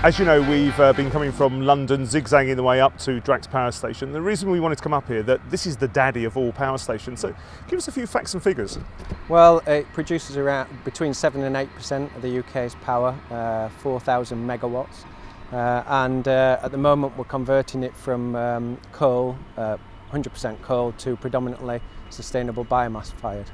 As you know, we've been coming from London, zigzagging the way up to Drax Power Station. The reason we wanted to come up here, that this is the daddy of all power stations. So give us a few facts and figures. Well, it produces around between 7 and 8% of the UK's power, 4,000 megawatts. And at the moment we're converting it from coal, 100% coal, to predominantly sustainable biomass fired.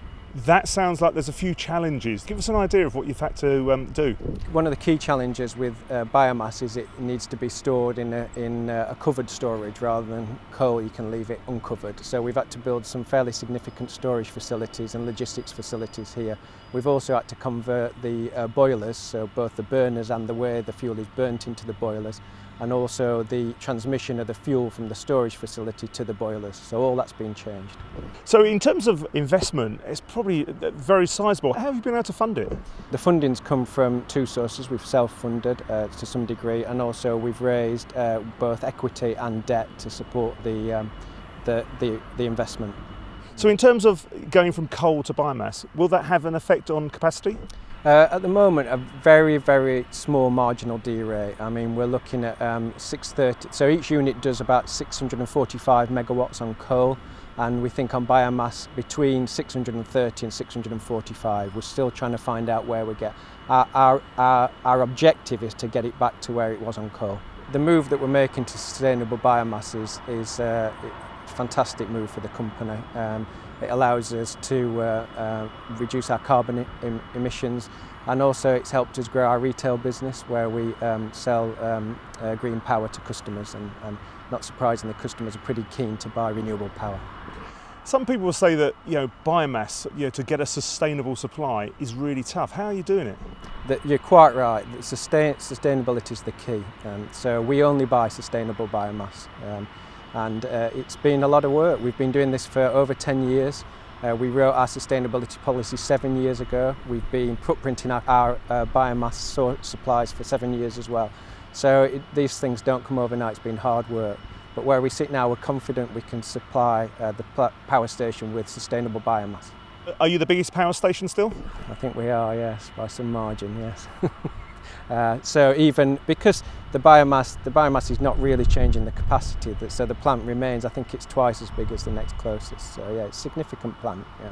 That sounds like there's a few challenges. Give us an idea of what you've had to do. One of the key challenges with biomass is it needs to be stored in a covered storage rather than coal. You can leave it uncovered. So we've had to build some fairly significant storage facilities and logistics facilities here. We've also had to convert the boilers, so both the burners and the way the fuel is burnt into the boilers, and also the transmission of the fuel from the storage facility to the boilers. So all that's been changed. So in terms of investment, it's probably very sizable. How have you been able to fund it? The funding's come from two sources. We've self-funded to some degree, and also we've raised both equity and debt to support the investment. So in terms of going from coal to biomass, will that have an effect on capacity? At the moment, a very, very small marginal derate. I mean, we're looking at 630, so each unit does about 645 megawatts on coal, and we think on biomass between 630 and 645. We're still trying to find out where we get. Our objective is to get it back to where it was on coal. The move that we're making to sustainable biomass is a fantastic move for the company. It allows us to reduce our carbon emissions, and also it's helped us grow our retail business where we sell green power to customers, and not surprisingly, customers are pretty keen to buy renewable power. Some people will say that biomass, to get a sustainable supply is really tough. How are you doing it? You're quite right. Sustainability is the key. So we only buy sustainable biomass. And it's been a lot of work. We've been doing this for over 10 years. We wrote our sustainability policy 7 years ago. We've been footprinting our biomass supplies for 7 years as well. So these things don't come overnight. It's been hard work. But where we sit now, we're confident we can supply the power station with sustainable biomass. Are you the biggest power station still? I think we are, yes, by some margin, yes. So even because the biomass is not really changing the capacity, so the plant remains. I think it's twice as big as the next closest. So yeah, it's a significant plant. Yeah.